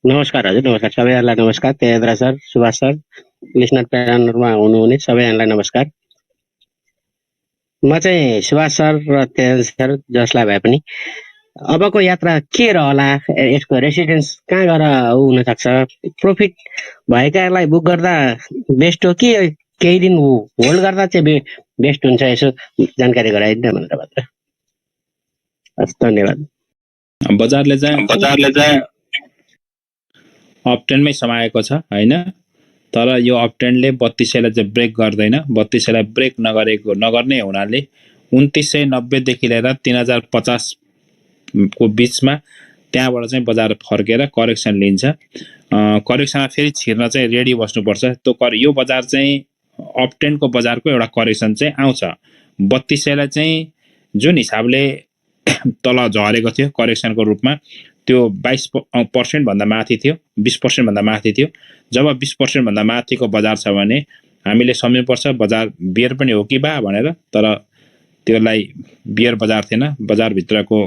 नमस्कार हजुर, नमस्कार सबैजनालाई नमस्कार। Tejendra sir, Subhash sir, listener प्यानलमा हुनुहुने सबैजनालाई नमस्कार। म चाहिँ सुभाष सर र तेजेन्द्र सर जसलाई भए पनि अबको यात्रा के रहला, यसको रेसिडेन्स कहाँ गएर हुन सक्छ, प्रफिट भएकालाई बुक गर्दा बेस्ट हो कि केही दिन होल्ड गर्दा चाहिँ बेस्ट हुन्छ, यसो जानकारी गराइदिनु भनेर मात्र। हस्, धन्यवाद। बजारले चाहिँ अपट्रेन्डमै समाएको छ हैन, तर यो अपट्रेन्डले 3200लाई चाहिँ ब्रेक गर्दैन। 3200लाई ब्रेक नगर्ने हुनाले 2990 देखि लिएर 3050 को बीचमा त्यहाँबाट चाहिँ बजार फर्केर करेक्सन लिन्छ। करेक्सनमा फेरि छिर्न चाहिँ रेडी बस्नुपर्छ। यो बजार चाहिँ अपट्रेन्डको बजारको एउटा करेक्सन चाहिँ आउँछ। 3200लाई चाहिँ जुन हिसाबले तल झरेको थियो करेक्सनको रूपमा, त्यो 22% भन्दा माथि थियो, 20% भन्दा माथि थियो। जब 20% भन्दा माथिको बजार छ भने हामीले सम्झनुपर्छ बजार बियर पनि हो कि बा भनेर, तर त्यसलाई बियर बजार थिएन, बजारभित्रको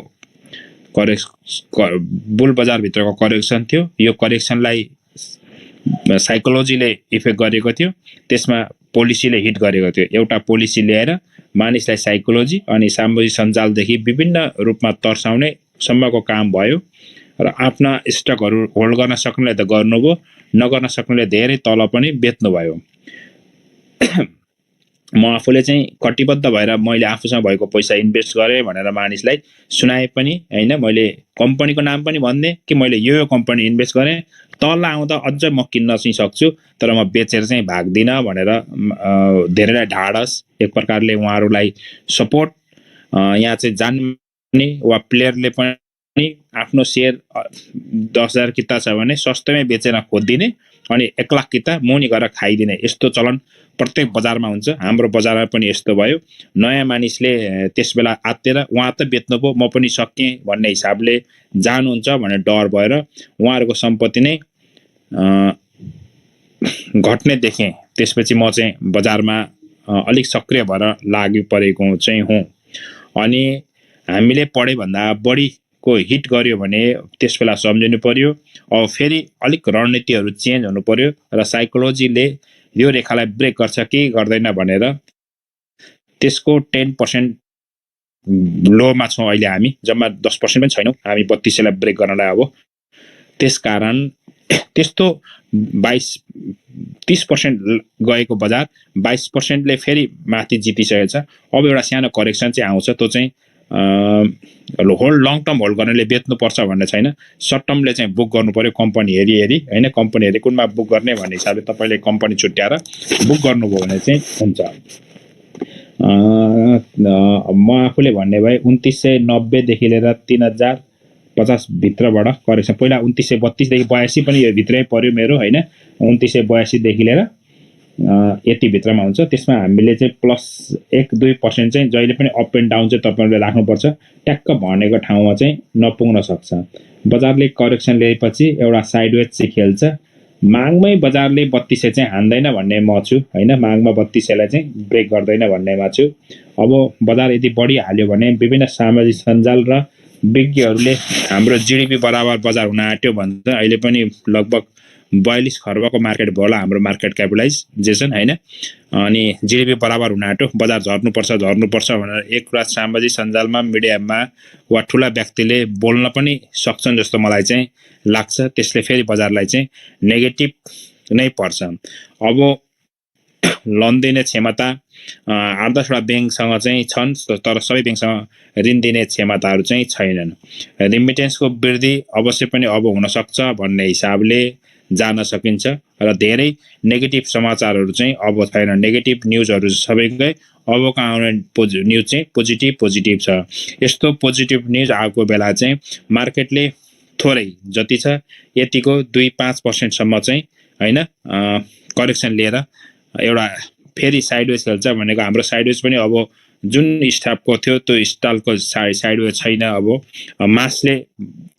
बुल बजारभित्रको करेक्सन थियो। यो करेक्सनलाई साइकोलोजीले इफेक्ट गरेको थियो, त्यसमा पोलिसीले हिट गरेको थियो। एउटा पोलिसी ल्याएर मानिसलाई साइकोलोजी अनि सामाजिक सञ्जालदेखि विभिन्न रूपमा तर्साउने सम्मको काम भयो र आफ्ना स्टकहरू होल्ड गर्न सक्नेले त गर्नुभयो, नगर्न सक्नेले धेरै तल पनि बेच्नुभयो। म आफूले चाहिँ कटिबद्ध भएर मैले आफूसँग भएको पैसा इन्भेस्ट गरेँ भनेर मानिसलाई सुनाए पनि हैन, मैले कम्पनीको नाम पनि भन्ने कि मैले यो कम्पनी इन्भेस्ट गरेँ, तल आउँदा अझ म किन्न चाहिँ सक्छु, तर म बेचेर चाहिँ भाग्दिनँ भनेर धेरैलाई ढाडस, एक प्रकारले उहाँहरूलाई सपोर्ट, यहाँ चाहिँ जान्ने वा प्लेयरले पनि आफ्नो सेयर 10,000 किता छ भने सस्तैमै बेचेर खोजिदिने अनि 1 लाख किता मुनि गएर खाइदिने, यस्तो चलन प्रत्येक बजारमा हुन्छ। हाम्रो बजारमा पनि यस्तो भयो। नयाँ मानिसले त्यस बेला आत्तेर उहाँ त बेच्नुभयो, म पनि सकेँ भन्ने हिसाबले जानुहुन्छ भन्ने डर भएर उहाँहरूको सम्पत्ति नै घट्ने देखेँ। त्यसपछि म चाहिँ बजारमा अलिक सक्रिय भएर लागि परेको चाहिँ हुँ। अनि हामीले पढे भन्दा बढीको हिट गर्यो भने त्यस बेला सम्झिनु पर्यो, अब फेरि अलिक रणनीतिहरू चेन्ज हुनु पर्यो र साइकोलोजीले यो रेखालाई ब्रेक गर्छ कि गर्दैन भनेर त्यसको 10% लोमा छौँ अहिले हामी, जम्मा 10% पनि छैनौँ हामी 3200लाई ब्रेक गर्नलाई। अब त्यसकारण त्यस्तो 30% गएको बजार 22%ले फेरि माथि जितिसकेको छ। अब एउटा सानो करेक्सन चाहिँ आउँछ, त्यो चाहिँ लङ टर्म होल्ड गर्नेले बेच्नुपर्छ भन्ने छैन, सर्ट टर्मले चाहिँ बुक गर्नु पर्यो कम्पनी हेरी हैन, कम्पनी हेरी कुनमा बुक गर्ने भन्ने हिसाबले तपाईले कम्पनी छुट्याएर बुक गर्नुभयो भने चाहिँ हुन्छ। म आफूले भन्ने भए 2990 देखि लिएर 3050 भित्रबाट करेक्सन, पहिला 2932 देखि 82 पनि यो भित्रै पर्यो मेरो हैन, 2982 देखि लिएर यति भित्रमा हुन्छ। त्यसमा हामीले चाहिँ +1-2% चाहिँ जहिले पनि अप एन्ड डाउन चाहिँ तपाईहरुले राख्नुपर्छ, ट्याक्क भनेको ठाउँमा चाहिँ नपुग्न सक्छ। बजारले करेक्सन ल्याएपछि एउटा साइडवेज चाहिँ खेल्छ, मागमै बजारले 3200 चाहिँ हान्दैन भन्ने म छु हैन, मागमा 3200लाई चाहिँ ब्रेक गर्दैन भन्नेमा छु। अब बजार यदि बढिहाल्यो भने विभिन्न सामाजिक सञ्जाल र विज्ञहरूले हाम्रो जीडीपी बराबर बजार हुन आँट्यो भन्छ। अहिले पनि लगभग 42 खर्बको मार्केट भयो होला हाम्रो मार्केट क्यापिटलाइजेसन हैन, अनि जीडीपी बराबर हुन आँट्यो, बजार झर्नुपर्छ भनेर एक कुरा सामाजिक सञ्जालमा मिडियामा वा ठुला व्यक्तिले बोल्न पनि सक्छन् जस्तो मलाई चाहिँ लाग्छ। त्यसले फेरि बजारलाई चाहिँ नेगेटिभ नै पर्छ। अब लोन दिने क्षमता 8-10 वटा ब्याङ्कसँग चाहिँ छन्, तर सबै ब्याङ्कसँग ऋण दिने क्षमताहरू चाहिँ छैनन्। रिमिटेन्सको वृद्धि अवश्य पनि अब हुन सक्छ भन्ने हिसाबले जान सकिन्छ र धेरै नेगेटिभ समाचारहरू चाहिँ अब छैन। नेगेटिभ न्युजहरू सबैकै अबको आउने न्युज चाहिँ पोजिटिभ छ। यस्तो पोजिटिभ न्युज आएको बेला चाहिँ मार्केटले थोरै जति छ यतिको 2-5% सम्म चाहिँ हैन करेक्सन लिएर एउटा फेरि साइडवेज खेल्छ भनेको हाम्रो साइडवेज पनि अब जुन स्टाफको थियो त्यो स्टाइलको साइडवेज छैन। अब मासले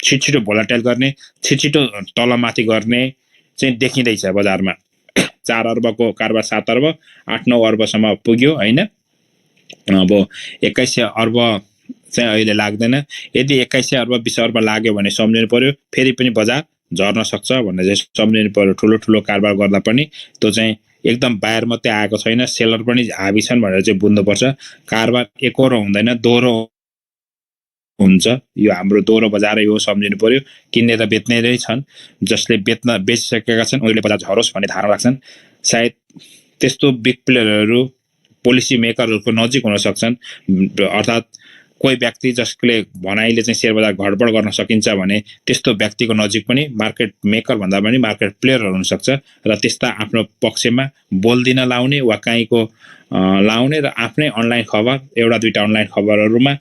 छिटो भोलाटाइल गर्ने, छिटो तलमाथि गर्ने चाहिँ देखिँदैछ बजारमा। 4 अर्बको कारोबार 7 अर्ब 8-9 अर्बसम्म पुग्यो हैन। अब 2100 अर्ब चाहिँ अहिले लाग्दैन। यदि 2100 अर्ब 20 अर्ब लाग्यो भने सम्झिनु पर्यो फेरि पनि बजार झर्न सक्छ भन्ने चाहिँ सम्झिनु पर्यो। ठुलो ठुलो कारोबार गर्दा पनि त्यो चाहिँ एकदम बाहिर मात्रै आएको छैन, सेलर पनि हाबी छन् भनेर चाहिँ बुझ्नुपर्छ। कारोबार एकहोरो हुँदैन, दोहोरो हुन्छ। यो हाम्रो दोहोरो बजारै हो, सम्झिनु पर्यो। किन्ने र बेच्ने नै छन्। जसले बेचिसकेका छन् उनीहरूले बजार झरोस् भन्ने धारणा राख्छन्। सायद त्यस्तो बिग प्लेयरहरू पोलिसी मेकरहरूको नजिक हुन सक्छन्। अर्थात् कोही व्यक्ति जसले भनाइले चाहिँ सेयर बजार घडबड गर्न सकिन्छ भने त्यस्तो व्यक्तिको नजिक पनि मार्केट मेकर भन्दा पनि मार्केट प्लेयरहरू हुनसक्छ र त्यस्ता आफ्नो पक्षमा बोल्दिन लाउने वा काहीँको लाउने र आफ्नै अनलाइन खबर, एउटा दुईटा अनलाइन खबरहरूमा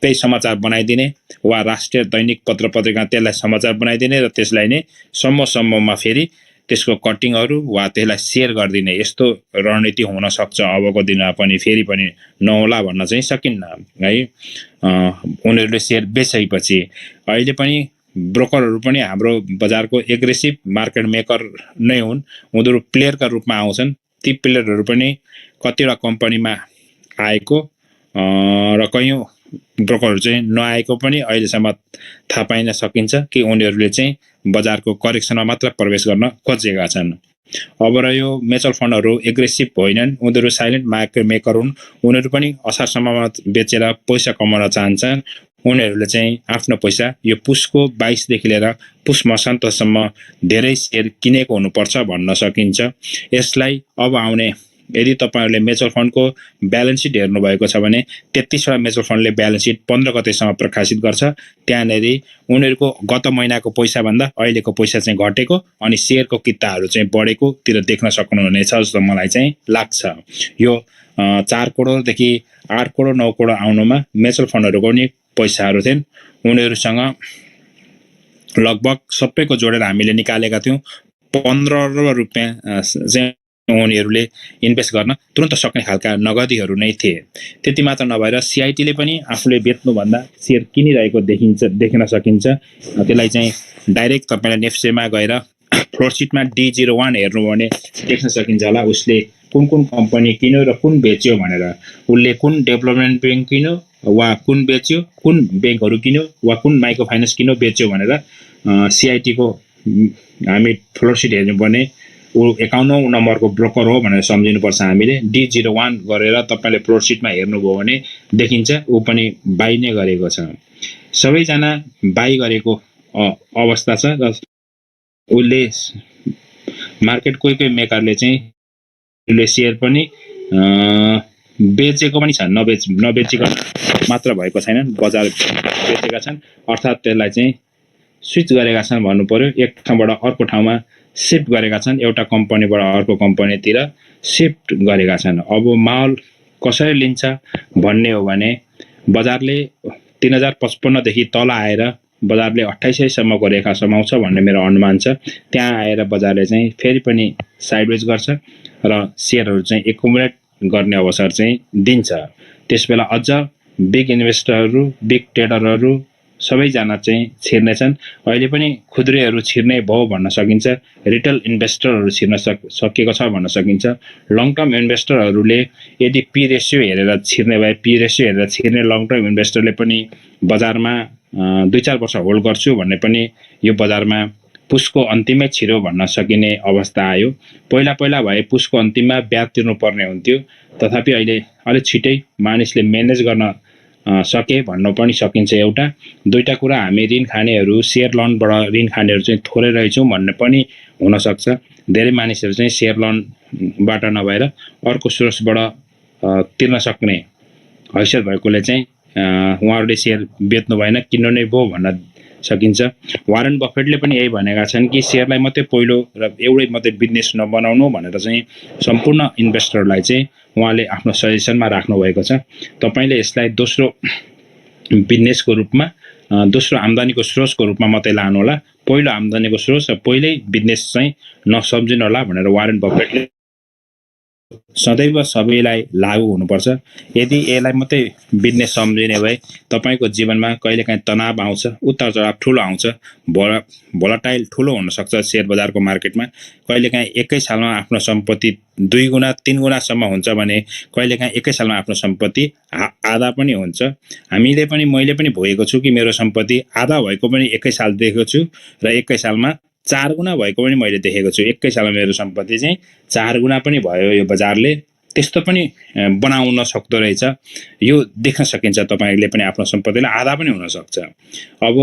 त्यही समाचार बनाइदिने वा राष्ट्रिय दैनिक पत्र पत्रिका त्यसलाई समाचार बनाइदिने र त्यसलाई नै सम्ममा फेरि त्यसको कटिङहरू वा त्यसलाई सेयर गरिदिने यस्तो रणनीति हुन सक्छ अबको दिनमा पनि। फेरि पनि नहोला भन्न चाहिँ सकिन्न है। उनीहरूले सेयर बेचेपछि अहिले पनि ब्रोकरहरू पनि हाम्रो बजारको एग्रेसिभ मार्केट मेकर नै हुन्। उनीहरू प्लेयरका रूपमा आउँछन्। ती प्लेयरहरू पनि कतिवटा कम्पनीमा आएको र कयौँ ब्रोकरहरू चाहिँ नआएको पनि अहिलेसम्म थाहा पाइन सकिन्छ कि उनीहरूले चाहिँ बजारको करेक्सनमा मात्र प्रवेश गर्न खोजेका छन्। अब रह्यो म्युचुअल फन्डहरू एग्रेसिभ होइनन्, उनीहरू साइलेन्ट मार्केट मेकर हुन्। उनीहरू पनि असारसम्ममा बेचेर पैसा कमाउन चाहन्छन्। उनीहरूले चाहिँ आफ्नो पैसा यो पुसको 22 देखि लिएर पुस मसान्तसम्म धेरै सेयर किनेको हुनुपर्छ भन्न सकिन्छ। यसलाई अब आउने यदि तपाईहरुले म्युचुअल फन्डको ब्यालेन्स सिट हेर्नु भएको छ भने 33 वटा म्युचुअल फन्डले ब्यालेन्स सिट 15 गतेसम्म प्रकाशित गर्छ। त्यहाँनेरि उनीहरुको गत महिनाको पैसा भन्दा अहिलेको पैसा चाहिँ घटेको अनि शेयरको किताहरू चाहिँ बढेको तिर देख्न सक्नुहुनेछ जस्तो मलाई चाहिँ लाग्छ। यो 4 करोड देखि 8 करोड 9 करोड आउनुमा म्युचुअल फन्डहरुको नि पैसाहरू थिएन। उनीहरुसँग लगभग सबैको जोडेर हामीले निकालेका थियौं 15 अर्ब रुपैयाँ चाहिँ उनीहरूले इन्भेस्ट गर्न तुरुन्त सक्ने खालका नगदीहरू नै थिए। त्यति मात्र नभएर सीआईटी ले पनि आफूले बेच्नु भन्दा शेयर किनिरहेको देखिन सकिन्छ। त्यसलाई चाहिँ डाइरेक्ट तपाईले नेफ्सेमा गएर फ्लोर शीटमा D01 हेर्नु भने देख्न सकिन्छ होला उसले कुन कुन कम्पनी किन्यो र कुन बेच्यो भनेर। उसले कुन डेभलपमेन्ट बैंक किन्यो वा कुन बेच्यो, कुन बैंकहरू किन्यो वा कुन माइक्रो फाइनान्स किन्यो बेच्यो भनेर सीआईटी को हामी फ्लोर शीट हेर्नु भने ऊ 51औं नम्बरको ब्रोकर हो भनेर सम्झिनुपर्छ हामीले। D01 गरेर तपाईले फ्लोर शीटमा हेर्नुभयो भने देखिन्छ ऊ पनि बाइ नै गरेको छ। सबैजना बाइ गरेको अवस्था छ र उसले मार्केट कोही मेकरले चाहिँ उसले शेयर पनि बेचेको पनि छ, नबेचेको मात्र भएको छैनन्, बजार बेचेका छन्। अर्थात् त्यसलाई चाहिँ स्विच गरेका छन् भन्नु पर्यो। एक ठाउँबाट अर्को ठाउँमा शिफ्ट गरेका छन्, एउटा कम्पनीबाट अर्को कम्पनीतिर शिफ्ट गरेका छन्। अब माल कसरी लिन्छ भन्ने हो भने बजारले 3055 देखि तल आएर बजारले 2800 सम्मको रेखा समाउँछ भन्ने मेरो अनुमान छ। त्यहाँ आएर बजारले चाहिँ फेरि पनि साइडवेज गर्छ र शेयरहरू चाहिँ एकुमुलेट गर्ने अवसर चाहिँ दिन्छ। त्यसबेला अझ बिग इन्भेस्टरहरू, बिग ट्रेडरहरू सबैजना चाहिँ छिर्नेछन्। अहिले पनि खुद्रेहरू छिर्ने भयो भन्न सकिन्छ। रिटेल इन्भेस्टरहरू छिर्न सकेको छ भन्न सकिन्छ। लङ टर्म इन्भेस्टरहरूले यदि पी रेशियो हेरेर छिर्ने भए, पी रेशियो हेरेर छिर्ने लङ टर्म इन्भेस्टरले पनि बजारमा 2-4 वर्ष होल्ड गर्छु भन्ने पनि यो बजारमा पुसको अन्तिममै छिर्यो भन्न सकिने अवस्था आयो। पहिला भए पुसको अन्तिममा ब्याज तिर्नु पर्ने हुन्थ्यो, तथापि अहिले अलिक छिटै मानिसले म्यानेज गर्न सके भन्न पनि सकिन्छ। एउटा दुईटा कुरा हामी ऋण खानेहरू, शेयर लोनबाट ऋण खानेहरू चाहिँ थोरै रहेछौँ भन्ने पनि हुन सक्छ। धेरै मानिसहरू चाहिँ शेयर लोनबाट नभएर अर्को सोर्सबाट तिर्न सक्ने हैसियत भएकोले चाहिँ उहाँहरूले शेयर बेच्नु भएन, किन्नु नै भयो भन्न सकिन्छ। वारेन बफेटले पनि यही भनेका छन् कि शेयरलाई मात्रै पहिलो र एउटै मात्रै बिजनेस नबनाउनु भनेर चाहिँ सम्पूर्ण इन्भेस्टरलाई चाहिँ उहाँले आफ्नो सजेसनमा राख्नु भएको छ। तपाईले यसलाई दोस्रो बिजनेसको रूपमा, दोस्रो आम्दानीको स्रोतको रूपमा मात्रै लानु होला। पहिलो आम्दानीको स्रोत र पहिल्यै बिजनेस चाहिँ नसम्झिनु होला भनेर वारेन बफेटले सदैव सबैलाई लागू हुनुपर्छ। यदि यसलाई मात्रै बिजनेस सम्झिने भए तपाईँको जीवनमा कहिलेकाहीँ तनाव आउँछ, उतार चढाव ठुलो आउँछ, भोलाटाइल ठुलो हुनसक्छ सेयर बजारको मार्केटमा। कहिलेकाहीँ एकै सालमा आफ्नो सम्पत्ति 2 गुणा 3 गुणासम्म हुन्छ भने कहिलेकाहीँ एकै सालमा आफ्नो सम्पत्ति आधा पनि हुन्छ। हामीले पनि मैले पनि भोगेको छु कि मेरो सम्पत्ति आधा भएको पनि एकै साल देखेको छु र एकै सालमा 4 गुणा भएको पनि मैले देखेको छु। एकै सालमा मेरो सम्पत्ति चाहिँ 4 गुणा पनि भयो। यो बजारले त्यस्तो पनि बनाउन सक्दो रहेछ। यो देख्न सकिन्छ। तपाईहरुले पनि आफ्नो सम्पत्तिलाई आधा पनि हुन सक्छ। अब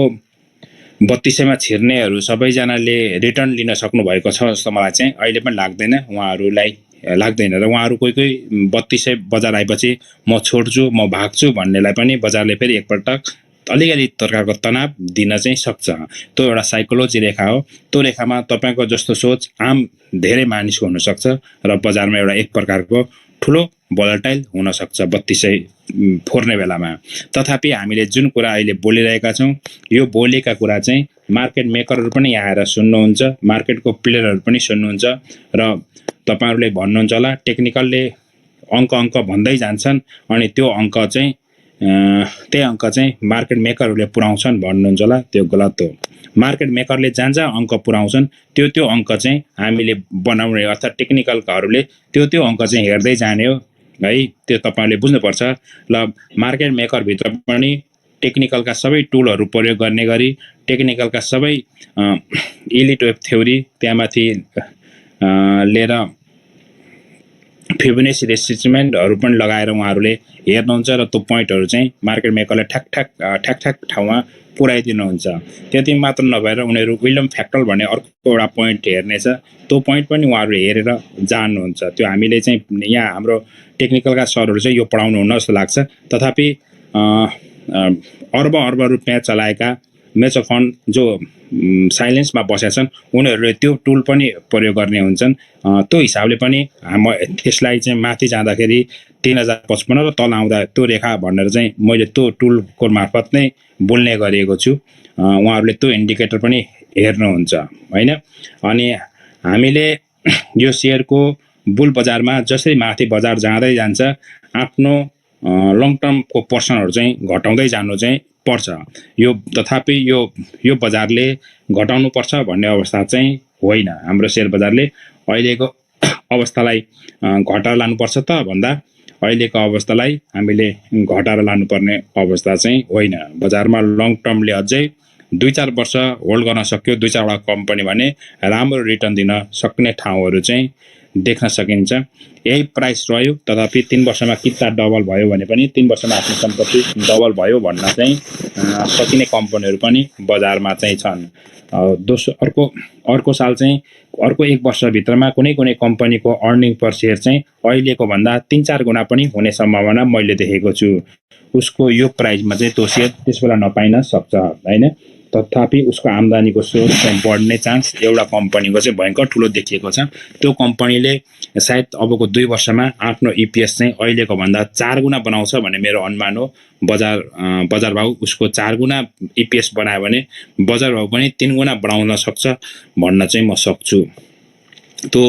3200 मा छिर्नेहरू सबैजनाले रिटर्न लिन सक्नु भएको छ जस्तो मलाई चाहिँ अहिले पनि लाग्दैन। उहाँहरूलाई लाग्दैन र उहाँहरू कोही कोही 3200 बजार आएपछि म छोड्छु, म भाग्छु भन्नेलाई पनि बजारले फेरि एकपटक अलिकति प्रकारको तनाव दिन चाहिँ सक्छ। त्यो एउटा साइकोलोजी रेखा हो। त्यो रेखामा तपाईको जस्तो सोच आम धेरै मानिसको हुन सक्छ र बजारमा एउटा एक प्रकारको ठुलो भोलाटाइल हुन सक्छ 3200 फोर्ने बेलामा। तथापि हामीले जुन कुरा अहिले बोलिरहेका छौं यो बोलेका कुरा चाहिँ मार्केट मेकरहरु पनि यहाँ आएर सुन्नुहुन्छ, मार्केटको प्लेयरहरु पनि सुन्नुहुन्छ र तपाईहरुले भन्नुहुन्छ होला टेक्निकलले अंक भन्दै जान्छन् अनि त्यो अंक चाहिँ त्यही अंक चाहिँ मार्केट मेकरहरुले पुर्याउँछन् भन्नुहुन्छ होला। त्यो गलत हो। मार्केट मेकरले जहाँ अंक पुर्याउँछन् त्यो अंक चाहिँ हामीले बनाउने अर्थात टेक्निकलहरुले त्यो अंक चाहिँ हेर्दै जाने हो है। त्यो तपाईहरुले बुझ्नुपर्छ। ल मार्केट मेकर भित्र पनि टेक्निकलका सबै टुलहरु प्रयोग गर्ने गरी टेक्निकलका सबै इलिट वेब थ्योरी त्यहाँमाथि लिएर फिबोनाची रेट्रेसमेन्टहरु पनि लगाएर उहाँहरुले हेर्नुहुन्छ र त्यो पोइन्टहरु चाहिँ मार्केट मेकरले ठ्याक ठाउँमा पुर्याइदिनुहुन्छ। त्यति मात्र नभएर उनीहरु विलियम फ्याक्टल भन्ने अर्को एउटा पोइन्ट हेर्नेछ। त्यो पोइन्ट पनि उहाँहरुले हेरेर जान्नुहुन्छ। त्यो हामीले चाहिँ यहाँ हाम्रो टेक्निकलका सरहरु चाहिँ यो पढाउनु हुन्न जस्तो लाग्छ। तथापि अर्ब रुपैयाँ चलाएका म्युचुअल फन्ड जो साइलेन्समा बसेका छन् उनीहरुले त्यो टुल पनि प्रयोग गर्ने हुन्छन्। त्यो हिसाबले पनि त्यसलाई चाहिँ माथि जाँदाखेरि 3055 र तल आउँदा त्यो रेखा भनेर चाहिँ मैले त्यो टुलको मार्फत नै बोल्ने गरेको छु। उहाँहरुले त्यो इन्डिकेटर पनि हेर्नुहुन्छ हैन। अनि हामीले यो शेयरको बुल बजारमा जसरी माथि बजार जाँदै जान्छ आफ्नो लङ टर्मको पर्सनहरु चाहिँ घटाउँदै जानु चाहिँ पर्छ। यो तथापि यो बजारले घटाउनु पर्छ भन्ने अवस्था चाहिँ होइन। हाम्रो शेयर बजारले अहिलेको अवस्थालाई घटाएर लानुपर्छ त भन्दा अहिलेको अवस्थालाई हामीले घटाएर लानुपर्ने अवस्था चाहिँ होइन। बजारमा लङ टर्मले अझै 2-4 वर्ष होल्ड गर्न सक्यो 2-4 वटा कम्पनी भने राम्रो रिटर्न दिन सक्ने ठाउँहरु चाहिँ देख्न सकिन्छ। यही प्राइस रह्यो। तथापि 3 वर्षमा किता डबल भयो भने पनि 3 वर्षमा आफ्नो सम्पत्ति डबल भयो भन्न चाहिँ सकिने कम्पनीहरु पनि बजारमा चाहिँ छन्। अर्को साल चाहिँ अर्को 1 वर्ष भित्रमा कुनै कम्पनीको अर्निङ पर शेयर चाहिँ अहिलेको भन्दा 3-4 गुणा पनि हुने सम्भावना मैले देखेको छु। उसको यो प्राइसमा चाहिँ त्यो शेयर त्यसबेला नपाइन सक्छ हैन। तथापि उसको आम्दानीको स्रोत चाहिँ बढ्ने चान्स एउटा कम्पनीको चाहिँ भयंकर ठुलो देखिएको छ। त्यो कम्पनीले सायद अबको 2 वर्षमा आफ्नो ईपीएस चाहिँ अहिलेको भन्दा 4 गुणा बनाउँछ भन्ने मेरो अनुमान हो। बजार भाउ उसको 4 गुणा ईपीएस बनायो भने बजार भाउ पनि 3 गुणा बढाउन सक्छ भन्न चाहिँ म सक्छु। त्यो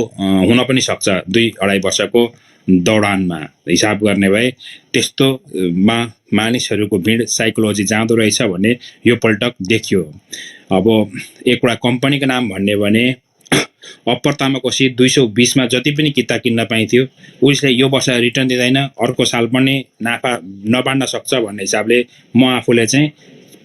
हुन पनि सक्छ 2-2.5 वर्षको दौडानमा हिसाब गर्ने भए। त्यस्तोमा मानिसहरुको भिड साइकोलोजी जाँदो रहेछ भन्ने यो पल्टक देखियो। अब एकवटा कम्पनीको नाम भन्ने भने अप्पर तामाकोशी 220 मा जति पनि किता किन्न पाइन्थ्यो उसले यो वर्ष रिटर्न दिँदैन, अर्को साल पनि नाफा नबाड्न सक्छ भन्ने हिसाबले म आफूले चाहिँ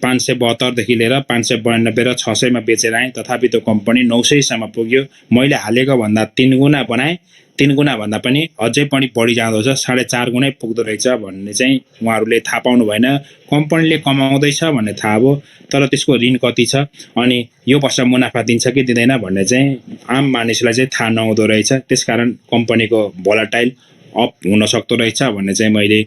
572 देखि लिएर 592 र 600 मा बेचेर आएँ। तथापि त्यो कम्पनी 900 सम्म पुग्यो। मैले हालेको भन्दा 3 गुणा बनाए। 3 गुणा भन्दा पनि अझै पनि बढी जाँदो छ। 4.5 गुणै पुग्दो रहेछ भन्ने चाहिँ उहाँहरुले थाहा पाउनु भएन। कम्पनीले कमाउँदैछ भन्ने थाहा भयो तर त्यसको ऋण कति छ अनि यो वर्ष मुनाफा दिन्छ कि दिँदैन भन्ने चाहिँ आम मानिसलाई चाहिँ थाहा नहुँदो रहेछ। त्यसकारण कम्पनीको भोलाटाइल अप हुन सक्दो रहेछ भन्ने चाहिँ मैले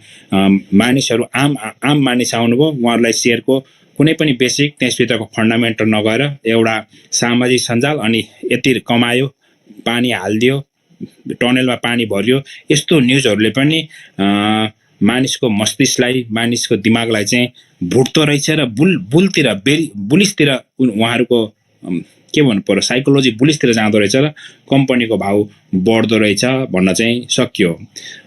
मानिसहरु आम मानिस आउनुभयो उहाँहरुलाई शेयरको कुनै पनि बेसिक त्यसभित्रको फन्डामेन्टल नगएर एउटा सामाजिक सञ्जाल अनि यति कमायो पानी हाल्दियो टनेलमा पानी भर्यो यस्तो न्यूजहरुले पनि मानिसको मस्तिष्कलाई मानिसको दिमागलाई चाहिँ भुट्दो रहेछ र बुलिसतिर उहाँहरुको के भन्नु पर्यो साइकोलोजी बुलिसतिर जाँदो रहेछ र कम्पनीको भाउ बढ्दो रहेछ भन्न चाहिँ सकियो।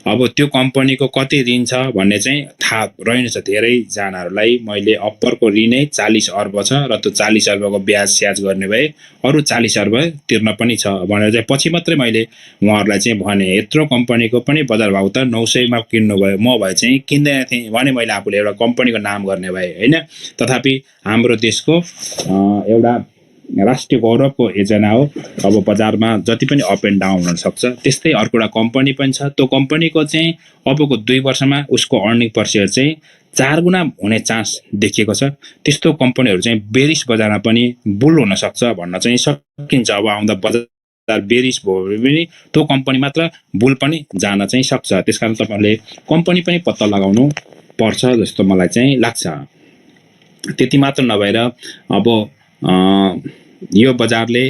अब त्यो कम्पनीको कति ऋण छ भन्ने चाहिँ थाहा रहेनछ धेरैजनाहरूलाई। मैले अप्परको ऋणै 40 अर्ब छ र त्यो 40 अर्बको ब्याज स्याज गर्ने भए अरू 40 अर्ब तिर्न पनि छ भनेर चाहिँ पछि मात्रै मैले उहाँहरूलाई चाहिँ भने यत्रो कम्पनीको पनि बजार भाउ त 900 मा किन्नु भयो, म भए चाहिँ किन्दैन थिएँ भने मैले आफूले एउटा कम्पनीको नाम गर्ने भए होइन। तथापि हाम्रो देशको एउटा राष्ट्रिय गौरवको एजेन्डा हो। अब बजारमा जति पनि अप एन्ड डाउन हुन सक्छ, त्यस्तै अर्को एउटा कम्पनी पनि छ। त्यो कम्पनीको चाहिँ अबको 2 वर्षमा उसको अर्निङ पर सेयर चाहिँ 4 गुणा हुने चान्स देखिएको छ। त्यस्तो कम्पनीहरू चाहिँ बेरिस बजारमा पनि बुल हुन सक्छ भन्न चाहिँ सकिन्छ। अब आउँदा बजार बेरिस भयो भने त्यो कम्पनी मात्र बुल पनि जान चाहिँ सक्छ। त्यसकारण तपाईहरुले कम्पनी पनि पत्ता लगाउनु पर्छ जस्तो मलाई चाहिँ लाग्छ। त्यति मात्र नभएर अब यो बजारले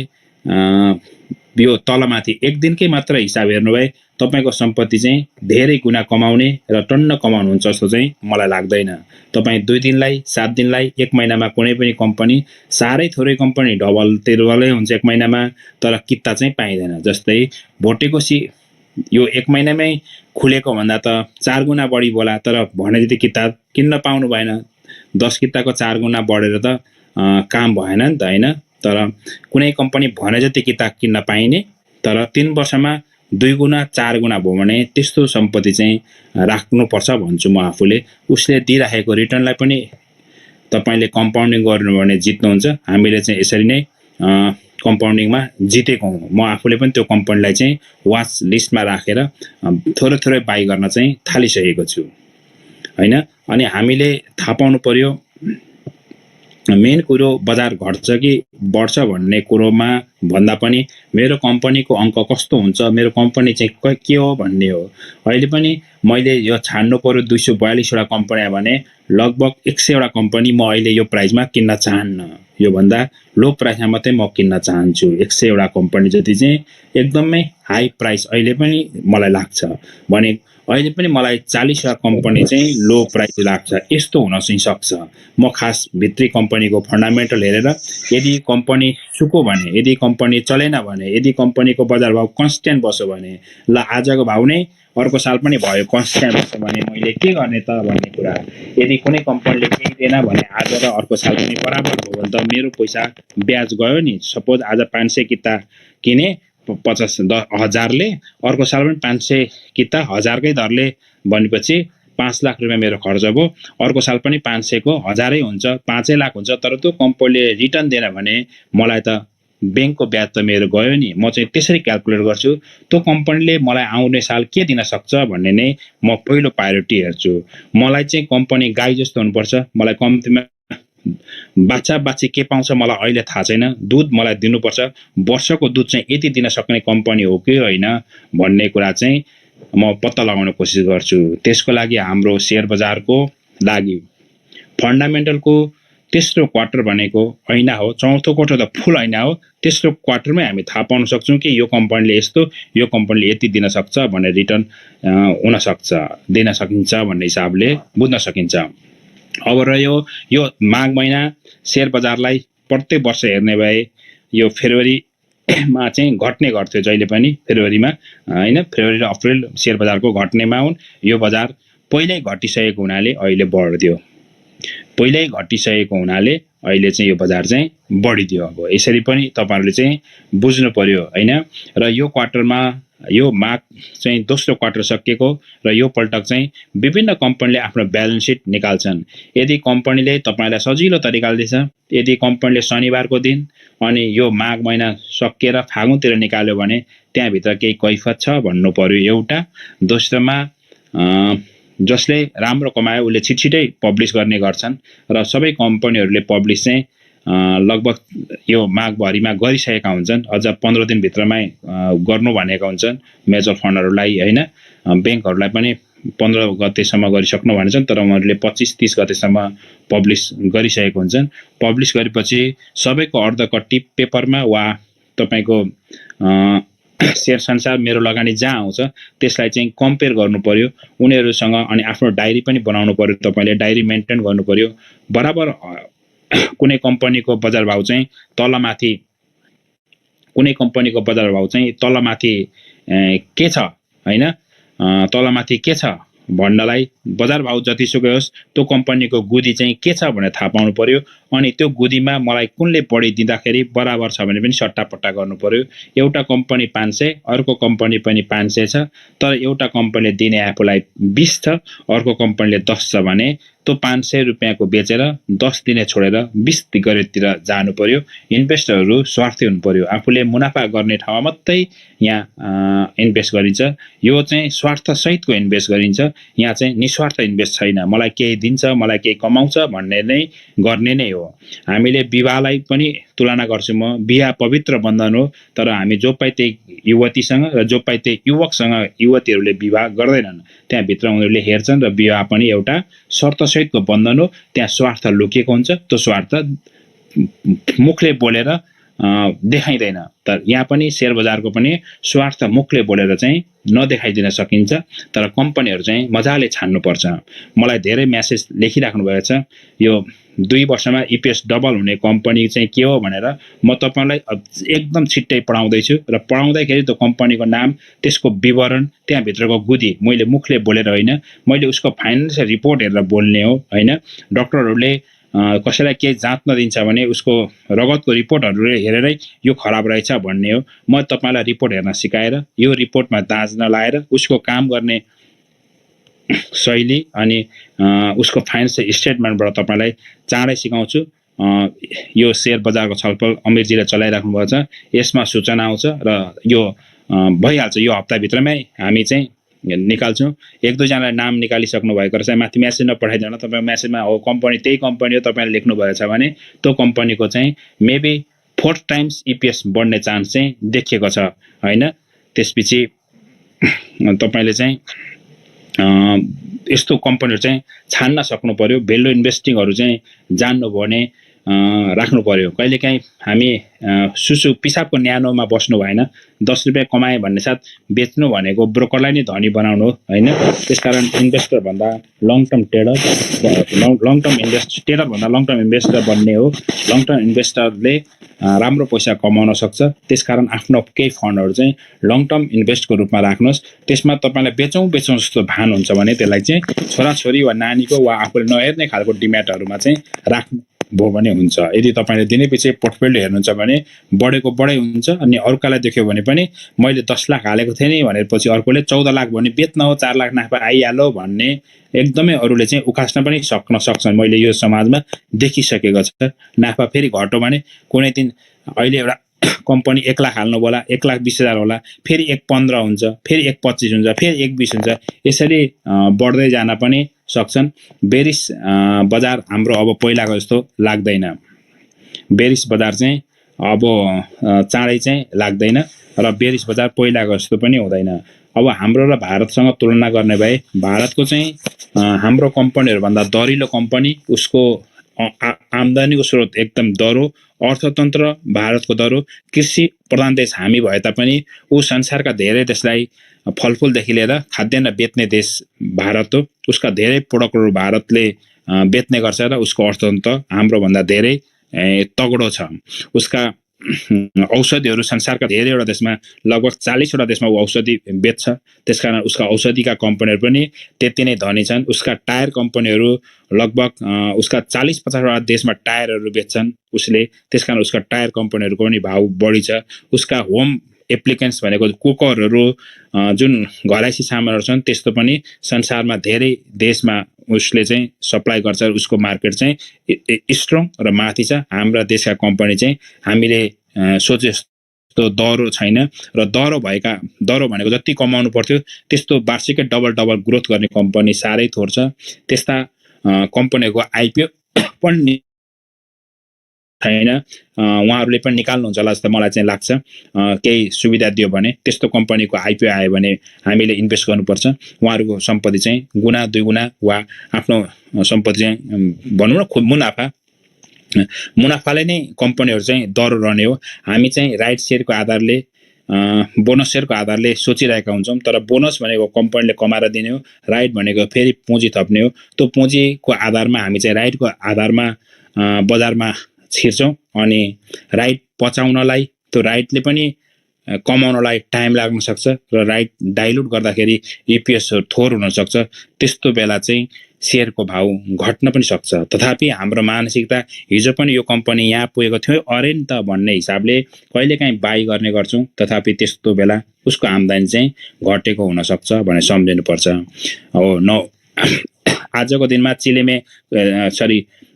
यो तलमाथि एक दिनकै मात्र हिसाब हेर्नु भए तपाईको सम्पत्ति चाहिँ धेरै गुणा कमाउने र टन्न कमाउनुहुन्छ जस्तो चाहिँ मलाई लाग्दैन। तपाई 2 दिनलाई 7 दिनलाई 1 महिनामा कुनै पनि कम्पनी सारै थोरै कम्पनी डबल तिर्वलै हुन्छ 1 महिनामा, तर कित्ता चाहिँ पाइदैन। जस्तै भोटेकोसी यो 1 महिनामै खुलेको भन्दा त 4 गुणा बढी बोला, तर भने जति किताब किन्न पाउनु भएन। 10 किताको 4 गुणा बढेर त काम भएन नि त हैन। तर कुनै कम्पनी भने जति किताब किन्न पाइने, तर 3 वर्षमा 2 गुणा 4 गुणा भयो भने त्यस्तो सम्पत्ति चाहिँ राख्नुपर्छ भन्छु म आफूले। उसले दिइराखेको रिटर्नलाई पनि तपाईले कम्पाउन्डिङ गर्नु भने जित्नुहुन्छ। हामीले चाहिँ यसरी नै कम्पाउन्डिङमा जितेको हौं। म आफूले पनि त्यो कम्पनीलाई चाहिँ वाच लिस्टमा राखेर थोरै थोरै बाइ गर्न चाहिँ थालिसकेको छु हैन। अनि हामीले थाहा पाउनु पर्यो मेन कुरो बजार घट्छ कि बढ्छ भन्ने कुरोमा भन्दा पनि मेरो कम्पनीको अंक कस्तो हुन्छ, मेरो कम्पनी चाहिँ के हो भन्ने हो। अहिले पनि मैले यो छाड्नु पर्यो 242 वटा कम्पनी भने लगभग 100 वटा कम्पनी म अहिले यो प्राइसमा किन्न चाहन्न। यो भन्दा लो प्राइसमा मात्रै म किन्न चाहन्छु। 100 वटा कम्पनी जति चाहिँ एकदमै हाई प्राइस अहिले पनि मलाई लाग्छ भने अहिले पनि मलाई 40 वटा कम्पनी चाहिँ लो प्राइस लाग्छ। यस्तो हुन चाहिँ सक्छ। म खास भित्री कम्पनीको फन्डामेन्टल हेरेर यदि कम्पनी सुको भने, यदि कम्पनी चलेन भने, यदि कम्पनीको बजार भाव कन्स्ट्यान्ट बस्यो भने, ल आजको भाव नै अर्को साल पनि भयो कन्स्ट्यान्ट बस्यो भने मैले के गर्ने त भन्ने कुरा। यदि कुनै कम्पनीले केही दिएन भने आज र अर्को साल पनि बराबर भयो भने त मेरो पैसा ब्याज गयो नि। सपोज आज 500 किता किने 50,000 ले, अर्को साल पनि 500 किता 1000 कै दरले भनेपछि 5 लाख रुपैयाँ मेरो खर्च भयो। अर्को साल पनि 500 को 1000 हुन्छ, 5 लाख हुन्छ। तर त्यो कम्पनीले रिटर्न दिएन भने मलाई त बैंकको ब्याज त मेरो गयो नि। म चाहिँ त्यसरी क्याल्कुलेट गर्छु। त्यो कम्पनीले मलाई आउने साल के दिन सक्छ भन्ने नै म पहिलो प्रायोरिटी हेर्छु। मलाई चाहिँ कम्पनी गाई जस्तो हुनुपर्छ। मलाई कम्तीमा बाछा बाछी के पाउँछ मलाई अहिले थाहा छैन। दूध मलाई दिनुपर्छ। वर्षको दूध चाहिँ यति दिन सक्ने कम्पनी हो कि हैन भन्ने कुरा चाहिँ म पत्ता लगाउन कोसिस गर्छु। त्यसको लागि हाम्रो शेयर बजारको लागि फन्डामेन्टलको तेस्रो क्वार्टर भनेको ऐना हो। चौथो क्वार्टर त फुल ऐना हो। तेस्रो क्वार्टरमै हामी थाहा पाउन सक्छौं कि यो कम्पनीले यस्तो, यो कम्पनीले यति दिन सक्छ भन्ने रिटर्न हुन सक्छ, दिन सकिन्छ भन्ने हिसाबले बुझ्न सकिन्छ। अब रह्यो यो माघ महिना शेयर बजारलाई प्रत्येक वर्ष हेर्ने भए यो फेब्रुअरीमा चाहिँ घट्ने गर्थ्यो जहिले पनि फेब्रुअरीमा हैन। फेब्रुअरी र अप्रिल शेयर बजारको घट्नेमा हुन्। यो बजार पहिल्यै घटिसकेको हुनाले अहिले बढ्दियो। पहिल्यै घटिसकेको हुनाले अहिले चाहिँ यो बजार चाहिँ बढिदियो। अब यसरी पनि तपाईहरुले चाहिँ बुझ्नु पर्यो हैन। र यो क्वार्टरमा यो माघ चाहिँ दोस्रो क्वार्टर सकिएको र यो पल्टक चाहिँ विभिन्न कम्पनीले आफ्नो ब्यालेन्स सिट निकाल्छन्। यदि कम्पनीले तपाईलाई सजिलो तरिकाले दिन्छ, यदि कम्पनीले शनिबारको दिन अनि यो माघ महिना सकिएर फागुनतिर निकाल्यो भने त्यहाँ भित्र केही कैफियत छ भन्नु पर्यो एउटा। दोस्रोमा जसले राम्रो कमायो उले छिटछिटै पब्लिश गर्ने गर्छन् र सबै कम्पनीहरूले पब्लिश चाहिँ लगभग यो माघभरिमा गरिसकेका हुन्छन्। अझ 15 दिन भित्रमै गर्नु भनेका हुन्छन् मेजर फन्डहरुलाई हैन। बैंकहरुलाई पनि 15 गतेसम्म गरिसक्नु भनेछन्, तर उनीहरूले 25-30 गतेसम्म पब्लिश गरिसकेको हुन्छन्। पब्लिश गरेपछि सबैको अर्धकट्टी पेपरमा वा तपाईको शेयर संसार मेरो लगानी जहाँ आउँछ त्यसलाई चाहिँ कम्पेयर गर्नु पर्यो उनीहरुसँग। अनि आफ्नो डायरी पनि बनाउनु पर्यो। तपाईले डायरी मेन्टेन गर्नु पर्यो। बराबर कुनै कम्पनीको बजार भाव चाहिँ तलमाथि कुनै कम्पनीको बजार भाउ चाहिँ तलमाथि के छ हैन, तलमाथि के छ भन्नलाई बजार भाउ जतिसुकै होस् त्यो कम्पनीको गुदी चाहिँ के छ भनेर थाहा पाउनु पर्यो। अनि त्यो गुदीमा मलाई कुनले बढी दिँदाखेरि बराबर छ भने पनि सट्टापट्टा गर्नु पर्यो। एउटा कम्पनी 500, अर्को कम्पनी पनि 500 छ, तर एउटा कम्पनीले दिने आफूलाई 20 छ, अर्को कम्पनीले 10 छ भने त्यो 500 रुपियाँको बेचेर 10 दिने छोडेर 20 गरेतिर जानु पर्यो। इन्भेस्टरहरू स्वार्थी हुनु पर्यो। आफूले मुनाफा गर्ने ठाउँमा मात्रै यहाँ इन्भेस्ट गरिन्छ। यो चाहिँ स्वार्थ सहितको इन्भेस्ट गरिन्छ। यहाँ चाहिँ निस्वार्थ इन्भेस्ट छैन। मलाई केही दिन्छ, मलाई केही कमाउँछ भन्ने नै गर्ने नै हो। हामीले विवाहलाई पनि तुलना गर्छु म। विवाह पवित्र बन्धन हो, तर हामी जो पाए त्यही युवतीसँग र जो पाए त्यही युवकसँग युवतीहरूले विवाह गर्दैनन्। त्यहाँभित्र उनीहरूले हेर्छन् र विवाह पनि एउटा शर्तसहितको बन्धन हो। त्यहाँ स्वार्थ लुकिएको हुन्छ। त्यो स्वार्थ मुखले बोलेर देखाइँदैन। तर यहाँ पनि शेयर बजारको पनि स्वार्थ मुखले बोलेर चाहिँ नदेखाइदिन सकिन्छ, तर कम्पनीहरू चाहिँ मजाले छान्नुपर्छ। मलाई धेरै मेसेज लेखिराख्नु भएको छ, यो 2 वर्षमा इपिएस डबल हुने कम्पनी चाहिँ के हो भनेर। म तपाईलाई एकदम छिट्टै पढाउँदैछु र पढाउँदाखेरि त्यो कम्पनीको नाम, त्यसको विवरण, त्यहाँभित्रको गुदी मैले मुखले बोलेर होइन, मैले उसको फाइनेन्सियल रिपोर्ट हेरेर बोल्ने हो हैन। डाक्टरहरूले कसैलाई केही जाँच्न दिन्छ भने उसको रगतको रिपोर्टहरूले हेरेरै यो खराब रहेछ भन्ने हो। म तपाईलाई रिपोर्ट हेर्न सिकाएर यो रिपोर्टमा दाँज नलाएर उसको काम गर्ने शैली अनि उसको फाइनेन्सियल स्टेटमेन्टबाट तपाईलाई चाँडै सिकाउँछु। यो शेयर बजारको छलफल अमिरजीले चलाइराख्नु भएको छ। यसमा सूचना आउँछ र यो भइहाल्छ। यो हप्ताभित्रमै हामी चाहिँ निकाल्छौँ। 1-2 जनालाई नाम निकालिसक्नु भएको रहेछ। माथि मेसेज नपठाइदिनु, तपाईको मेसेजमा हो कम्पनी त्यही कम्पनी हो तपाईले लेख्नु भएको छ भने त्यो कम्पनीको चाहिँ मेबी 4 टाइम्स इपिएस बढ्ने चान्स चाहिँ देखिएको छ हैन। त्यसपछि तपाईले चाहिँ यस्तो कम्पनीहरु चाहिँ छान्न सक्नु पर्यो। भेल्यु इन्भेस्टिङहरु चाहिँ जान्नु भने राख्नु पर्यो। कहिलेकाहीँ हामी सुसु पिसाबको न्यानोमा बस्नु भएन। 10 रुपैयाँ कमाए भन्ने साथ बेच्नु भनेको ब्रोकरलाई नै धनी बनाउनु हो हैन। त्यसकारण इन्भेस्टर भन्दा long term trader, long term investor भन्दा लङ टर्म इन्भेस्टर बन्ने हो। लङ टर्म इन्भेस्टरले राम्रो पैसा कमाउन सक्छ। त्यसकारण आफ्नो केही फन्डहरु चाहिँ लङ टर्म इन्भेस्टको रूपमा राख्नुहोस्। त्यसमा तपाईलाई बेचौं जस्तो भान हुन्छ भने त्यसलाई चाहिँ छोराछोरी वा नानीको वा आफूले नहेर्ने खालको डिम्याटहरुमा चाहिँ राख्नु भो भने हुन्छ। यदि तपाईले दिनैपछि पोर्टफोलियो हेर्नुहुन्छ भने बढेको बढै हुन्छ। अनि अर्कालाई देख्यो भने पनि मैले 10 लाख हालेको थिएँ नि भनेपछि अर्कोले 14 लाख भने बेच्न हो, 4 लाख नाफा आइहाल्यो भन्ने एकदमै अरूले चाहिँ उकास्न पनि सक्छन्। मैले यो समाजमा देखिसकेको छ। नाफा फेरि घट्यो भने कुनै दिन अहिले एउटा कम्पनी 1 लाख हाल्नु होला, 1,20,000 होला, फेरि 1,15 हुन्छ, फेरि 1,25 हुन्छ, फेरि 1,20 हुन्छ। यसरी बढ्दै जान पनि सक्छन्। बेरिस बजार हाम्रो अब पहिलाको जस्तो लाग्दैन। बेरिस बजार चाहिँ अब चाँडै चाहिँ लाग्दैन र बेरिस बजार पहिलाको जस्तो पनि हुँदैन। अब हाम्रो र भारतसँग तुलना गर्ने भए भारतको चाहिँ हाम्रो कम्पनीहरु भन्दा दरिलो कम्पनी, उसको आम्दानीको स्रोत एकदम दरो, अर्थतन्त्र भारतको दरो, कृषि प्रधान देश हामी भए तापनि ऊ संसारका धेरै देशलाई फलफुलदेखि लिएर खाद्यान्न बेच्ने देश भारत हो। उसका धेरै प्रोडक्टहरु भारतले बेच्ने गर्छ र उसको अर्थतन्त्र हाम्रो भन्दा धेरै तगडो छ। उसका औषधिहरु संसारका धेरैवटा देशमा लगभग 40 वटा देशमा ऊ औषधि बेच्छ। त्यसकारण उसका औषधिका कम्पनीहरु पनि त्यति नै धनी छन्। उसका टायर कम्पनीहरु लगभग उसका 40-50 वटा देशमा टायरहरु बेच्छन् उसले। त्यसकारण उसका टायर कम्पनीहरुको पनि भाउ बढी छ। उसका होम एप्लिकेन्ट्स भनेको कुकरहरु जुन घरैसी सामानहरु छन् त्यस्तो पनि संसारमा धेरै देशमा उसले चाहिँ सप्लाई गर्छ। उसको मार्केट चाहिँ स्ट्रङ र माथि छ। हाम्रा देशका कम्पनी चाहिँ हामीले सोचे जस्तो दरो छैन र दरो भनेको जति कमाउनु पर्थ्यो त्यस्तो वार्षिकै डबल ग्रोथ गर्ने कम्पनी साह्रै थोर छ। त्यस्ता कम्पनीको आइपिओ पनि छैन। उहाँहरूले पनि निकाल्नुहुन्छ होला जस्तो मलाई चाहिँ लाग्छ। केही सुविधा दियो भने त्यस्तो कम्पनीको आइपिओ आयो भने हामीले इन्भेस्ट गर्नुपर्छ। उहाँहरूको सम्पत्ति चाहिँ गुना 2 गुना वा आफ्नो सम्पत्ति चाहिँ भनौँ न खुब मुनाफाले नै कम्पनीहरु चाहिँ दरो रहने हो। हामी चाहिँ राइट शेयरको आधारले बोनस शेयरको आधारले सोचिरहेका हुन्छौं। तर बोनस भनेको कम्पनीले कमाएर दिने हो, राइट भनेको फेरि पुँजी थप्ने हो। त्यो पुँजीको आधारमा हामी चाहिँ राइटको आधारमा बजारमा छिर्छौं। अनि राइट पचाउनलाई त्यो राइटले पनि कमाउनलाई टाइम लाग्न सक्छ र राइट डाइल्युट गर्दाखेरि इपिएस थोर हुन सक्छ। त्यस्तो बेला चाहिँ सेयरको भाउ घट्न पनि सक्छ। तथापि हाम्रो मानसिकता हिजो पनि यो कम्पनी यहाँ पुगेको थियो अरे नि त भन्ने हिसाबले कहिलेकाहीँ बाई गर्ने गर्छौँ, तथापि त्यस्तो बेला उसको आम्दानी चाहिँ घटेको हुन सक्छ भनेर सम्झिनुपर्छ। हो आजको दिनमा चिलेमे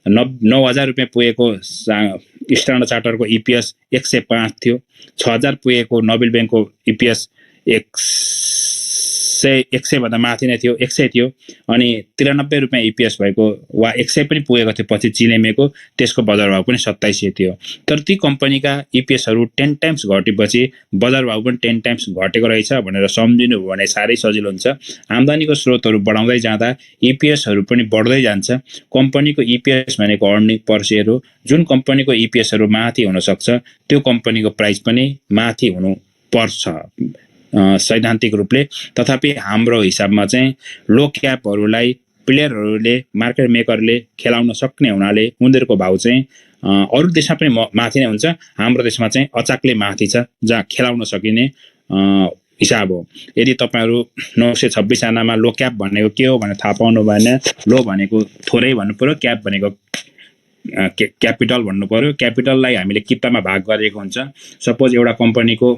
9,000 रुपियाँ पुगेको स्ट्यान्डर्ड चार्टरको इपिएस 105 थियो। 6,000 पुगेको नोबेल ब्याङ्कको इपिएस 100 भन्दा माथि नै थियो, 100 थियो। अनि 93 रुपियाँ इपिएस भएको वा 100 पनि पुगेको थियो पछि चिलेमेको, त्यसको बजार भाव पनि 2700 थियो। तर ती कम्पनीका इपिएसहरू 10 टाइम्स घटेपछि बजार भाव पनि 10 टाइम्स घटेको रहेछ भनेर सम्झिनु हो भने साह्रै सजिलो हुन्छ। आम्दानीको स्रोतहरू बढाउँदै जाँदा इपिएसहरू पनि बढ्दै जान्छ। कम्पनीको इपिएस भनेको अर्निङ पर सेयर हो। जुन कम्पनीको इपिएसहरू माथि हुन सक्छ त्यो कम्पनीको प्राइस पनि माथि हुनु पर्छ सैद्धान्तिक रूपले। तथापि हाम्रो हिसाबमा चाहिँ लो क्यापहरूलाई प्लेयरहरूले मार्केट मेकरले खेलाउन सक्ने हुनाले उनीहरूको भाउ चाहिँ अरू देशमा पनि माथि नै हुन्छ, हाम्रो देशमा चाहिँ अचाकले माथि छ जहाँ खेलाउन सकिने हिसाब हो। यदि तपाईँहरू 926 आनामा लो क्याप भनेको के हो भनेर थाहा पाउनु भएन, लो भनेको थोरै भन्नु पर्यो, क्याप भनेको क्यापिटल भन्नु पर्यो। क्यापिटललाई हामीले कितामा भाग गरेको हुन्छ। सपोज एउटा कम्पनीको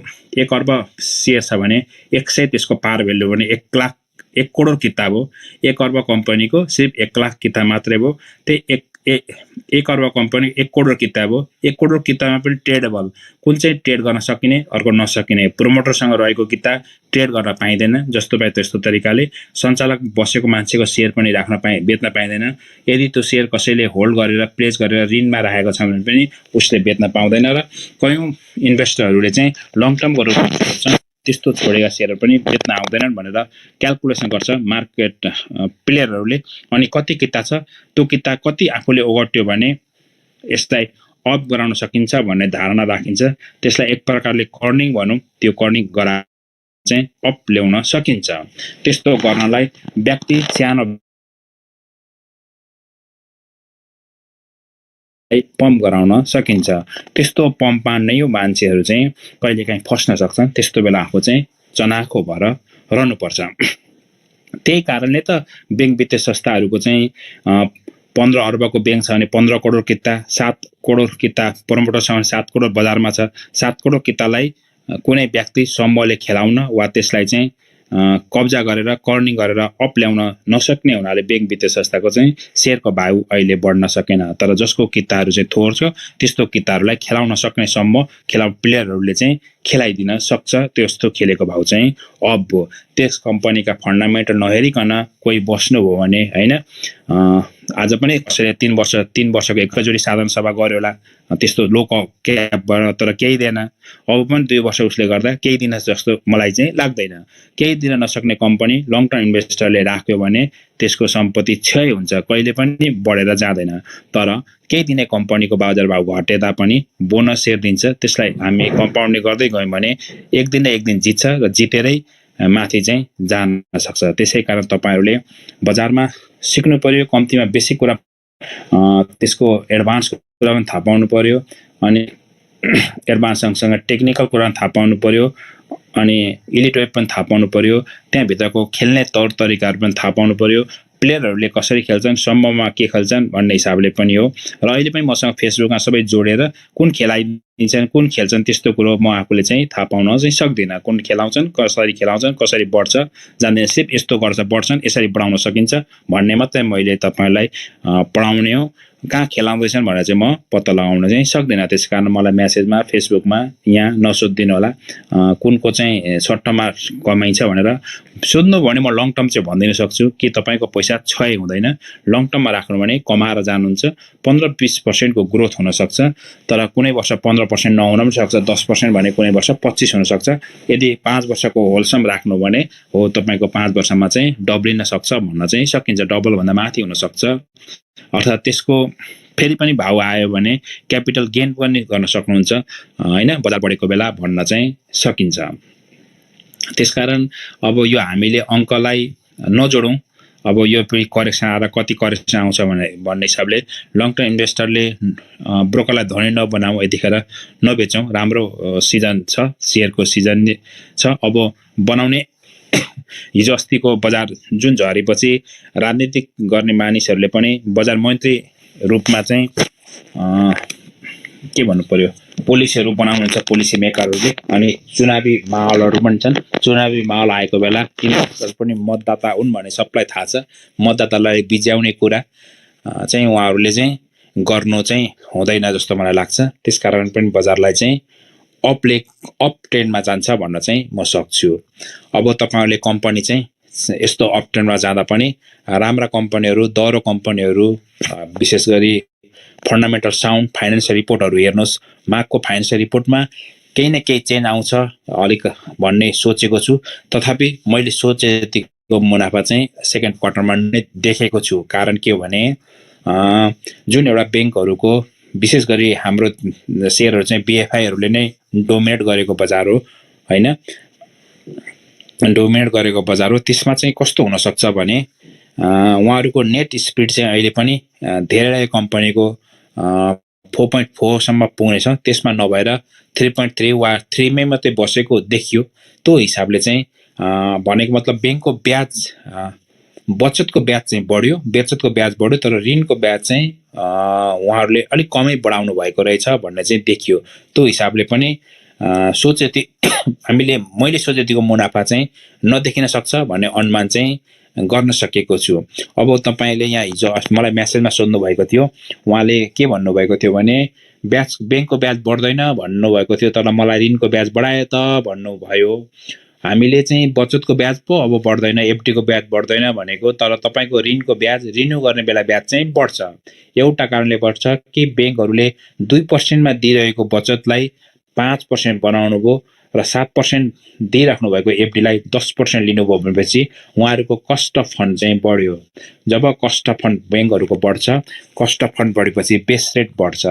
1 अर्ब सेयर छ भने 100 त्यसको पार भ्यालु भने 1 करोड किताब हो। 1 अर्ब कम्पनीको सिर्फ 1 लाख किताब मात्रै हो। त्यही 1 अर्ब कम्पनी 1 करोड किताब हो। 1 करोड किताबमा पनि ट्रेडेबल, कुन चाहिँ ट्रेड गर्न सकिने अर्को नसकिने, प्रोमोटरसँग रहेको किताब ट्रेड गर्न पाइँदैन, जस्तो पाए त्यस्तो तरिकाले सञ्चालक बसेको मान्छेको सेयर पनि बेच्न पाइँदैन। यदि त्यो सेयर कसैले होल्ड गरेर प्लेस गरेर ऋणमा राखेको छ भने पनि उसले बेच्न पाउँदैन। र कयौँ इन्भेस्टरहरूले चाहिँ लङ टर्मको रूपमा त्यस्तो छोडेका सेयरहरू पनि बेच्न आउँदैनन् भनेर क्यालकुलेसन गर्छ मार्केट प्लेयरहरूले। अनि कति किता छ, त्यो किता कति आफूले ओगट्यो भने यसलाई अप गराउन सकिन्छ भन्ने धारणा राखिन्छ। त्यसलाई एक प्रकारले कर्निङ भनौँ, त्यो कर्निङ गरा चाहिँ अप ल्याउन सकिन्छ। त्यस्तो गर्नलाई व्यक्ति सानो पम्प गराउन सकिन्छ। त्यस्तो पम्पमा नै यो मान्छेहरू चाहिँ कहिलेकाहीँ फस्न सक्छन्। त्यस्तो बेला आफू चाहिँ चनाखो भएर रहनुपर्छ। त्यही कारणले त ब्याङ्क वित्तीय संस्थाहरूको चाहिँ 15 अर्बको ब्याङ्क छ भने 15 करोड किता, 7 करोड किता प्रमोटरसँग 7 करोड बजारमा छ। 7 करोड कितालाई कुनै व्यक्ति समूहले खेलाउन वा त्यसलाई चाहिँ कब्जा गरेर कर्निङ गरेर अप ल्याउन नसक्ने हुनाले ब्याङ्क वित्तीय संस्थाको चाहिँ सेयरको भाउ अहिले बढ्न सकेन। तर जसको किताहरू चाहिँ थोर छ त्यस्तो किताहरूलाई खेलाउन सक्ने समूह प्लेयरहरूले चाहिँ खेलाइदिन सक्छ। त्यस्तो खेलेको भाउ चाहिँ अप हो। त्यस कम्पनीका फन्डामेन्टल नहेरिकन कोही बस्नुभयो भने हैन, आज पनि कसैले 3 वर्षको एकैचोटि साधारण सभा गर्यो होला, त्यस्तो लो क्यापबाट, तर केही दिएन। अब पनि 2 वर्ष उसले गर्दा केही दिन जस्तो मलाई चाहिँ लाग्दैन। केही दिन नसक्ने कम्पनी लङ टर्म इन्भेस्टरले राख्यो भने त्यसको सम्पत्ति क्षय हुन्छ, कहिले पनि बढेर जाँदैन। तर केही दिने कम्पनीको बजार भाव घटे तापनि बोनस सेयर दिन्छ, त्यसलाई हामी कम्पाउन्डिङ गर्दै गयौँ भने एक दिन न एक दिन जित्छ र जितेरै माथि चाहिँ जान सक्छ। त्यसै कारण तपाईहरुले बजारमा सिक्नु पर्यो, कम्तीमा बेसिक कुरा त्यसको एडभान्स कुरा पनि थाहा पाउनु पर्यो, अनि एडभान्स सँगसँगै टेक्निकल कुरा पनि थाहा पाउनु पर्यो, अनि इलिट वेब पनि थाहा पाउनु पर्यो, त्यहाँ भित्रको खेल्ने तौर तरिकाहरू पनि थाहा पाउनु पर्यो, प्लेयरहरूले कसरी खेल्छन्, सम्ममा के खेल्छन् भन्ने हिसाबले पनि हो। र अहिले पनि मसँग फेसबुकमा सबै जोडेर कुन खेलाइदिन्छन्, कुन खेल्छन् त्यस्तो कुरो म आफूले चाहिँ थाहा पाउन चाहिँ सक्दिनँ। कुन खेलाउँछन्, कसरी बढ्छ जान्दैन, सिर्फ यस्तो गर्छ बढ्छन्, यसरी बढाउन सकिन्छ भन्ने मात्रै मैले तपाईलाई पढाउने हो। कहाँ खेलाउँदैछन् भनेर चाहिँ म पत्ता लगाउन चाहिँ सक्दिनँ। त्यसकारण मलाई मेसेजमा फेसबुकमा यहाँ नसोधिदिनु होला कुनको चाहिँ सर्ट टर्ममा कमाइन्छ भनेर। सोध्नु भने म लङ टर्म चाहिँ भनिदिन सक्छु कि तपाईको पैसा क्षय हुँदैन। लङ टर्ममा राख्नु भने कमाएर जानुहुन्छ, 15-20% को ग्रोथ हुन सक्छ, तर कुनै वर्ष 15% नहुन पनि सक्छ, 10% भने कुनै वर्ष 25 हुन सक्छ। यदि 5 वर्षको होलसम राख्नु भने हो तपाईको 5 वर्षमा चाहिँ डब्लिन सक्छ भन्न चाहिँ सकिन्छ, डबल भन्दा माथि हुन सक्छ। अर्थात् त्यसको फेरि पनि भाउ आयो भने क्यापिटल गेन पनि गर्न सक्नुहुन्छ हैन, बजार बढेको बेला भन्न चाहिँ सकिन्छ। त्यसकारण अब यो हामीले अङ्कलाई नजोडौं, अब यो फेरि करेक्सन आएर कति करेक्सन आउँछ भन्ने हिसाबले लङ टर्म इन्भेस्टरले ब्रोकरलाई धनी नबनाऊ, यतिखेर नबेचौँ, राम्रो सिजन छ, सेयरको सिजन छ। अब बनाउने हिजो अस्तिको बजार जुन झरेपछि राजनीतिक गर्ने मानिसहरूले पनि बजार मन्त्री रूपमा चाहिँ के भन्नु पर्यो, पोलिसीहरू बनाउनुहुन्छ, पोलिसी मेकरहरूले। अनि चुनावी माहौलहरू पनि छन्। चुनावी माहौल आएको बेला तिनीहरू पनि मतदाता हुन् भन्ने सबलाई थाहा छ। मतदातालाई बिज्याउने कुरा चाहिँ उहाँहरूले चाहिँ गर्नु चाहिँ हुँदैन जस्तो मलाई लाग्छ। त्यसकारण पनि बजारलाई चाहिँ अप ट्रेन्डमा जान्छ भन्न चाहिँ म सक्छु। अब तपाईँहरूले कम्पनी चाहिँ यस्तो अप ट्रेन्डमा जाँदा पनि राम्रा कम्पनीहरू, दरो कम्पनीहरू, विशेष गरी फन्डामेन्टल साउन्ड फाइनेन्सियल रिपोर्टहरू हेर्नुहोस्। मागको फाइनेन्सियल रिपोर्टमा केही न केही चेन्ज आउँछ अलिक भन्ने सोचेको छु। तथापि मैले सोचे जतिको मुनाफा चाहिँ सेकेन्ड क्वार्टरमा नै देखेको छु। कारण के हो भने जुन एउटा ब्याङ्कहरूको विशेष गरी हाम्रो सेयरहरू चाहिँ बिएफआईहरूले नै डोमिनेट गरेको बजार हो हैन, डोमिनेट गरेको बजार हो। त्यसमा चाहिँ कस्तो हुनसक्छ भने उहाँहरूको नेट स्पिड चाहिँ अहिले पनि धेरै कम्पनीको 4.4 सम्म पुग्नेछ, त्यसमा नभएर 3.3 वा 3 मै मात्रै बसेको देखियो। त्यो हिसाबले चाहिँ भनेको मतलब ब्याङ्कको ब्याज, बचतको ब्याज चाहिँ बढ्यो, बचतको ब्याज बढ्यो, तर ऋणको ब्याज चाहिँ उहाँहरूले अलिक कमै बढाउनु भएको रहेछ भन्ने चाहिँ देखियो। त्यो हिसाबले पनि मैले सोचे जतिको मुनाफा चाहिँ नदेखिन सक्छ भन्ने अनुमान चाहिँ गर्न सकेको छु। अब तपाईले यहाँ हिजो मलाई मेसेजमा सोध्नु भएको थियो, उहाँले के भन्नुभएको थियो भने ब्याङ्कको ब्याज बढ्दैन भन्नुभएको थियो, तर मलाई ऋणको ब्याज बढायो त भन्नुभयो। हामीले चाहिँ बचतको ब्याज पो अब बढ्दैन, एफडीको ब्याज बढ्दैन भनेको, तर तपाईको ऋणको ब्याज रिन्यू गर्ने बेला ब्याज चाहिँ बढ्छ। एउटा कारणले बढ्छ कि ब्याङ्कहरूले 2% मा दिइरहेको बचतलाई 5% बनाउनु भयो र 7% दिइराख्नु भएको एफडीलाई 10% लिनुभयो भनेपछि उहाँहरूको कस्ट अफ फन्ड चाहिँ बढ्यो। जब कस्ट अफ फन्ड ब्याङ्कहरूको बढ्छ, कस्ट अफ फन्ड बढेपछि बेस रेट बढ्छ।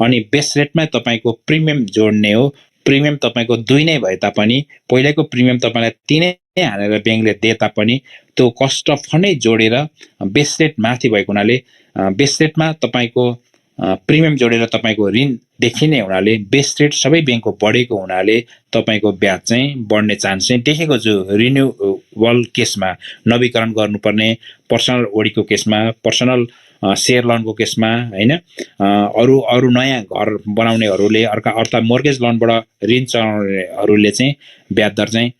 अनि बेस रेटमा तपाईको प्रिमियम जोड्ने हो। प्रिमियम तपाईको 2 नै भए तापनि पहिलेको प्रिमियम तपाईलाई 3 नै हालेर ब्याङ्कले दिए तापनि त्यो कस्ट अफ फन्डै जोडेर बेस रेट माथि भएको हुनाले बेस रेटमा तपाईको प्रिमियम जोडेर तपाईको ऋण देखिने हुनाले बेस रेट सबै ब्याङ्कको बढेको हुनाले तपाईको ब्याज चाहिँ बढ्ने चान्स चाहिँ देखेको छु। रिन्युअल केसमा, नवीकरण गर्नुपर्ने पर्सनल ओडीको केसमा, पर्सनल शेयर लोनको केसमा हैन, अरु नयाँ घर बनाउनेहरूले अर्थात् मोर्गेज लोनबाट ऋण चलाउनेहरूले चाहिँ ब्याज दर चाहिँ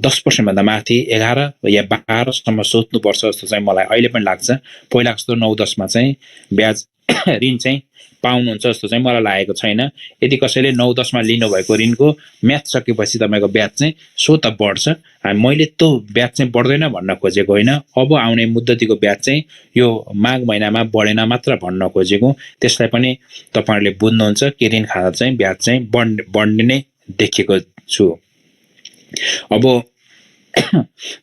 10% भन्दा माथि 11 या 12 सम्म सोच्नुपर्छ जस्तो चाहिँ मलाई अहिले पनि लाग्छ। पहिला जस्तो 9-10 मा चाहिँ ब्याज ऋण चाहिँ पाउनुहुन्छ जस्तो चाहिँ मलाई लागेको छैन। यदि कसैले 9-10 मा लिनु भएको ऋणको म्याथ सकेपछि तपाईको ब्याज चाहिँ सो त बढ्छ। मैले त्यो ब्याज चाहिँ बढ्दैन भन्न खोजेको होइन। अब आउने मुद्दतीको ब्याज चाहिँ यो माघ महिनामा बढेन मात्र भन्न खोजेको। त्यसलाई पनि तपाईहरुले बुझ्नुहुन्छ कि ऋण खाँदा चाहिँ ब्याज चाहिँ बढ्ने नै देखेको छु। अब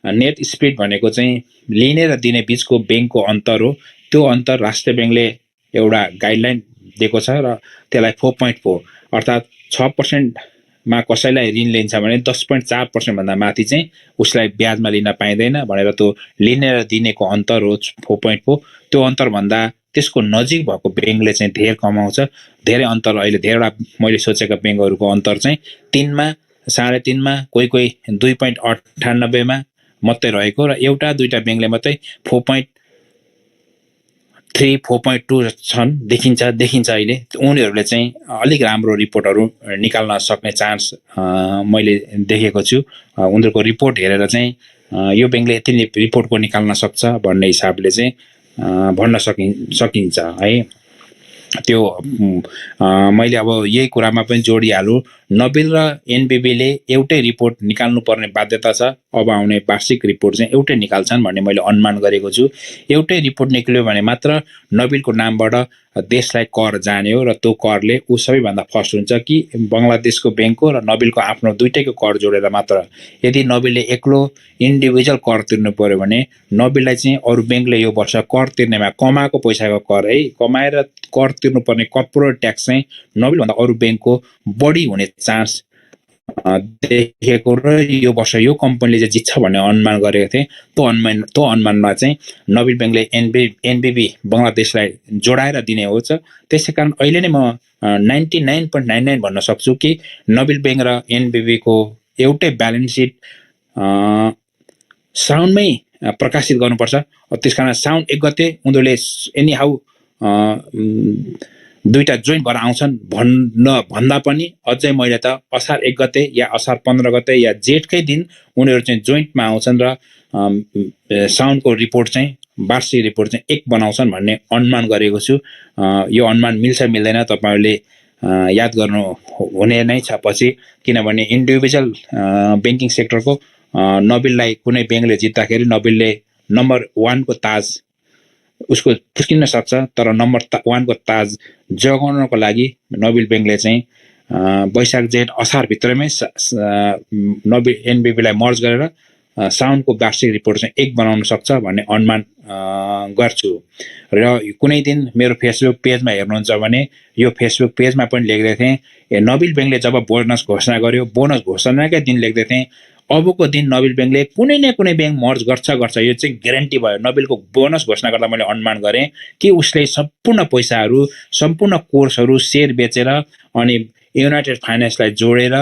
नेट स्पिड भनेको चाहिँ लिने र दिने बीचको ब्याङ्कको अन्तर हो। त्यो अन्तर राष्ट्रिय ब्याङ्कले एउटा गाइडलाइन दिएको छ र त्यसलाई 4.4 अर्थात् 6% मा कसैलाई ऋण लिन्छ भने 10.4% भन्दा माथि चाहिँ उसलाई ब्याजमा लिन पाइँदैन भनेर त्यो लिने र दिनेको अन्तर हो 4.4। त्यो अन्तर भन्दा त्यसको नजिक भएको ब्याङ्कले चाहिँ धेरै कमाउँछ। धेरै अन्तर अहिले धेरैवटा मैले सोचेका ब्याङ्कहरूको अन्तर चाहिँ 3 मा, 3.5 मा, कोही 2.98 मा मात्रै रहेको र एउटा दुईटा ब्याङ्कले मात्रै 4.3, 4.2 छन् देखिन्छ अहिले। उनीहरूले चाहिँ अलिक राम्रो रिपोर्टहरू निकाल्न सक्ने चान्स मैले देखेको छु। उनीहरूको रिपोर्ट हेरेर चाहिँ यो ब्याङ्कले यति रिपोर्टको निकाल्न सक्छ भन्ने हिसाबले चाहिँ भन्न सकिन्छ है। त्यो मैले अब यही कुरामा पनि जोडिहालु, नोबेल र एनबीबीले एउटै रिपोर्ट निकाल्नु पर्ने बाध्यता छ। अब आउने वार्षिक रिपोर्ट चाहिँ एउटै निकाल्छन् भन्ने मैले अनुमान गरेको छु। एउटै रिपोर्ट निक्ल्यो भने मात्र नोबेलको नामबाट देशलाई कर जाने हो र त्यो करले उ सबैभन्दा फर्स्ट हुन्छ कि बंगलादेशको ब्याङ्कको र नोबेलको आफ्नो दुईटैको कर जोडेर मात्र। यदि नोबेलले एक्लो इन्डिभिजुअल कर तिर्नु पर्यो भने नोबेललाई चाहिँ अरु ब्याङ्कले यो वर्ष कर तिर्नेमा कमाएको पैसाको कर है, कमाएर कर तिर्नुपर्ने कर्पोरेट ट्याक्स चाहिँ नोबेल भन्दा अरु ब्याङ्कको बढी हुने चान्स देखेको र यो वर्ष यो कम्पनीले चाहिँ जित्छ भन्ने अनुमान गरेको थिएँ। त्यो अनुमानमा चाहिँ नबिल ब्याङ्कले एनबिबी बङ्गलादेशलाई जोडाएर दिने हो। त्यसै कारण अहिले नै म 99.99 भन्न सक्छु कि नबिल ब्याङ्क र एनबिबीको एउटै ब्यालेन्स सिट साउन्डमै प्रकाशित गर्नुपर्छ। त्यसकारण साउन्ड 1 गते उनीहरूले एनी हाउ दुईटा जोइन्ट भएर आउँछन् भन्दा पनि अझै मैले त असार 1 गते या असार 15 गते या जेठकै दिन उनीहरू चाहिँ जोइन्टमा आउँछन् र साउन्डको रिपोर्ट चाहिँ वार्षिक रिपोर्ट चाहिँ 1 बनाउँछन् भन्ने अनुमान गरेको छु। यो अनुमान मिल्छ मिल्दैन तपाईहरुले याद गर्नु हुने नै छ पछि, किनभने इन्डिभिजुअल बैंकिङ सेक्टरको नबिललाई कुनै बैंकले जित्दाखेरि नबिलले नम्बर 1 को ताज उसको फुस्किन सक्छ, तर नम्बर 1 को ताज जोगाउनको लागि नबिल बैंकले चाहिँ वैशाख जेठ असार भित्रमै नबिल एनबिबीलाई मर्ज गरेर साउन्डको वार्षिक रिपोर्ट चाहिँ 1 बनाउन सक्छ भन्ने अनुमान गर्छु। र कुनै दिन मेरो फेसबुक पेजमा हेर्नुहुन्छ भने यो फेसबुक पेजमा पनि लेख्दै थिएँ, नबिल बैंकले जब बोनस घोषणा गर्यो, बोनस घोषणाकै दिन लेख्दै थिएँ अबको दिन नबिल बैंकले कुनै न कुनै बैंक मर्ज गर्छ, यो चाहिँ ग्यारेन्टी भयो। नबिलको बोनस घोषणा गर्दा मैले अनुमान गरेँ कि उसले सम्पूर्ण पैसाहरू, सम्पूर्ण कोर्सहरू सेयर बेचेर अनि युनाइटेड फाइनेन्सलाई जोडेर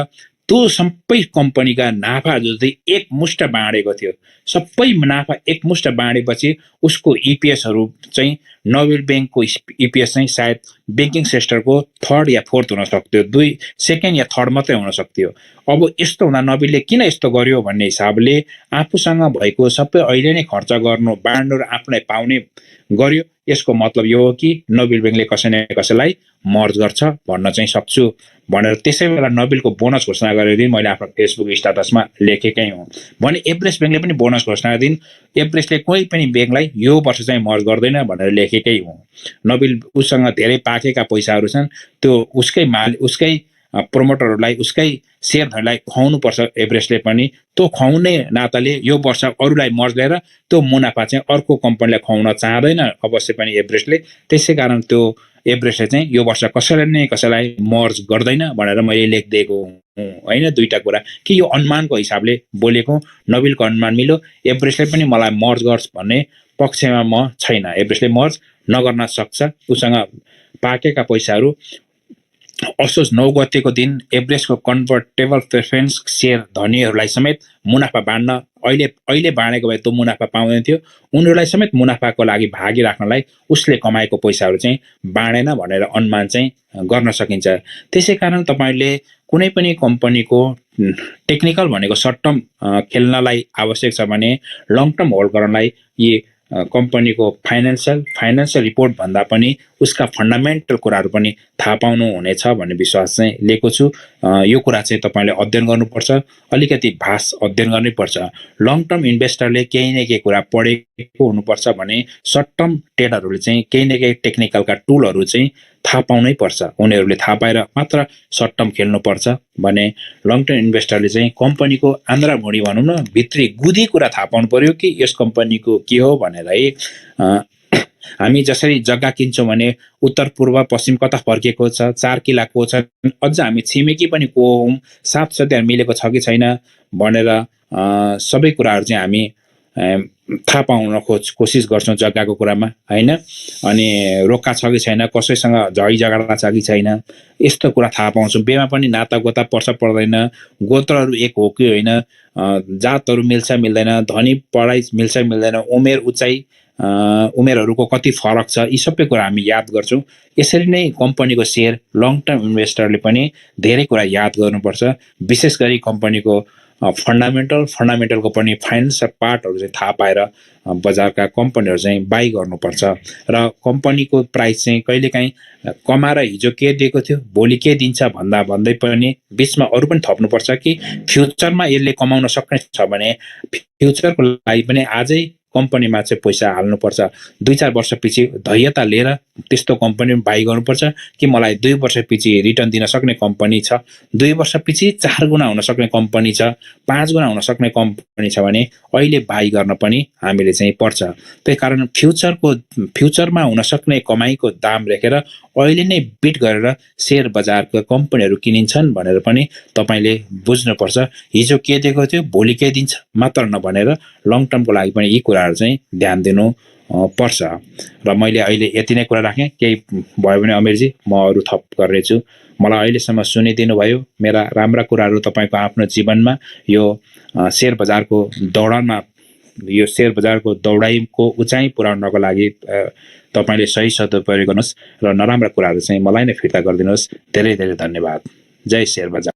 त्यो सबै कम्पनीका नाफा जस्तै एकमुष्ट बाँडेको थियो। सबै नाफा एकमुष्ट बाँडेपछि उसको इपिएसहरू चाहिँ नबिल बैंकको इपिएस चाहिँ सायद बैंकिङ सेक्टरको 3rd या 4th हुन सक्थ्यो, 2nd या 3rd मात्रै हुन सक्थ्यो। अब यस्तो हुँदा नबिलले किन यस्तो गर्यो भन्ने हिसाबले आफूसँग भएको सबै अहिले नै खर्च गर्नु, बाँड्नु र आफूलाई पाउने गर्यो। यसको मतलब यो हो कि नबिल बैंकले कसै न कसैलाई मर्ज गर्छ भन्न चाहिँ सक्छु भनेर त्यसै बेला नबिलको बोनस घोषणा गरेको दिन मैले आफ्नो फेसबुक स्ट्याटसमा लेखेकै हुँ। भने एभरेस्ट बैंकले पनि बोनस घोषणा दिन एभरेस्टले कोही पनि बैंकलाई यो वर्ष चाहिँ मर्ज गर्दैन भनेर लेखेकै हुँ। नबिल उसँग धेरै पाकेका पैसाहरू छन्, त्यो उसकै प्रोमोटरहरूलाई, उसकै शेयरधारकलाई खुवाउनु पर्छ एभरेस्टले पनि। त्यो खुवाउने नाताले यो वर्ष अरूलाई मर्ज लिएर त्यो मुनाफा चाहिँ अर्को कम्पनीलाई खुवाउन चाहदैन अवश्य पनि एभरेस्टले। त्यसै कारण त्यो एभरेस्टले चाहिँ यो वर्ष कसैलाई मर्ज गर्दैन भनेर मैले लेखिदिएको हुँ हैन। दुईटा कुरा कि यो अनुमानको हिसाबले बोलेको, नबिलको अनुमान मिल्यो, एभरेस्टले पनि मलाई मर्ज गर्छ भन्ने पक्षमा म छैन। एभरेस्टले मर्ज नगर्न सक्छ, उसँग पाकेका पैसाहरू। असोज 9 गतेको दिन एभरेस्टको कन्भर्टेबल प्रेफरेन्स सेयर धनीहरूलाई समेत मुनाफा बाँड्न अहिले बाँडेको भए त्यो मुनाफा पाउँदैन थियो, उनीहरूलाई समेत मुनाफाको लागि भागी राख्नलाई उसले कमाएको पैसाहरू चाहिँ बाँडेन भनेर अनुमान चाहिँ गर्न सकिन्छ। त्यसै कारण तपाईले कुनै पनि कम्पनीको टेक्निकल भनेको सर्ट टर्म खेल्नलाई आवश्यक छ भने लङ टर्म होल्ड गर्नलाई यी कम्पनीको फाइनान्शियल रिपोर्ट भन्दा पनि उसका फन्डामेन्टल कुराहरू पनि थाहा पाउनु हुनेछ भन्ने विश्वास चाहिँ लिएको छु। यो कुरा चाहिँ तपाईले अध्ययन गर्नुपर्छ, अलिकति भाष अध्ययन गर्नै पर्छ। लङ टर्म इन्भेस्टरले केही न केही कुरा पढेको हुनुपर्छ भने सर्ट टर्म ट्रेडरहरूले चाहिँ केही न केही टेक्निकलका टुलहरू चाहिँ थाहा पाउनै पर्छ। उनीहरूले थाहा पाएर मात्र सर्ट टर्म खेल्नुपर्छ भने लङ टर्म इन्भेस्टरले चाहिँ कम्पनीको आन्द्रा भुँडी भनौँ न, भित्री गुदी कुरा थाहा पाउनु पर्यो कि यस कम्पनीको के हो भनेर है। हामी जसरी जग्गा किन्छौँ भने उत्तर पूर्व पश्चिम कता फर्केको छ, 4 किला को छ, अझ हामी छिमेकी पनि को हौँ, साथ साथै मिलेको छ कि छैन भनेर सबै कुराहरू चाहिँ हामी थाहा पाउन कोसिस गर्छौँ जग्गाको कुरामा हैन। अनि रोक्का छ कि छैन, कसैसँग झै झगडा छ कि छैन, यस्तो कुरा थाहा पाउँछौँ। बेमा पनि नाता गोता पर्छ पर्दैन, गोत्रहरू एक हो कि होइन, जातहरू मिल्छ मिल्दैन, धनी पढाइ मिल्छ मिल्दैन, उमेरहरूको कति फरक छ, यी सबै कुरा हामी याद गर्छौँ। यसरी नै कम्पनीको सेयर लङ टर्म इन्भेस्टरले पनि धेरै कुरा याद गर्नुपर्छ। विशेष गरी कम्पनीको फन्डामेन्टलको पनि फाइनेन्सियल पार्टहरू चाहिँ थाहा पाएर बजारका कम्पनीहरू चाहिँ बाई गर्नुपर्छ। र कम्पनीको प्राइस चाहिँ कहिलेकाहीँ कमाएर हिजो के दिएको थियो भोलि के दिन्छ भन्दै पनि बिचमा अरू पनि थप्नुपर्छ कि फ्युचरमा यसले कमाउन सक्ने छ भने फ्युचरको लागि पनि आजै कम्पनीमा चाहिँ पैसा हाल्नुपर्छ, 2-4 वर्षपछि धैर्यता लिएर त्यस्तो कम्पनीमा बाई गर्नुपर्छ कि मलाई 2 वर्षपछि रिटर्न दिन सक्ने कम्पनी छ, 2 वर्षपछि 4 गुणा हुन सक्ने कम्पनी छ, 5 गुणा हुन सक्ने कम्पनी छ भने अहिले बाई गर्न पनि हामीले चाहिँ पर्छ। त्यही कारण फ्युचरमा हुन सक्ने कमाईको दाम राखेर अहिले नै बिट गरेर शेयर बजारको कम्पनीहरू किनिन्छन् भनेर पनि तपाईले बुझ्नुपर्छ। हिजो के दिएको थियो भोलि के दिन्छ मात्र नभनेर लङ टर्मको लागि पनि यी कुराहरू चाहिँ ध्यान दिनु पर्छ। र मैले अहिले यति नै कुरा राखेँ, केही भयो भने अमिरजी म अरू थप गर्नेछु। मलाई अहिलेसम्म सुनिदिनु भयो, मेरा राम्रा कुराहरू तपाईँको आफ्नो जीवनमा यो शेयर बजारको दौडानमा यो शेयर बजारको दौडाइको उचाइ पुर्याउनको लागि तपाईले सही सदुपयोग गर्नुहोस् र नराम्रा कुराहरू चाहिँ मलाई नै फिर्ता गरिदिनुहोस्। धेरै धेरै धन्यवाद। जय शेयर बजार।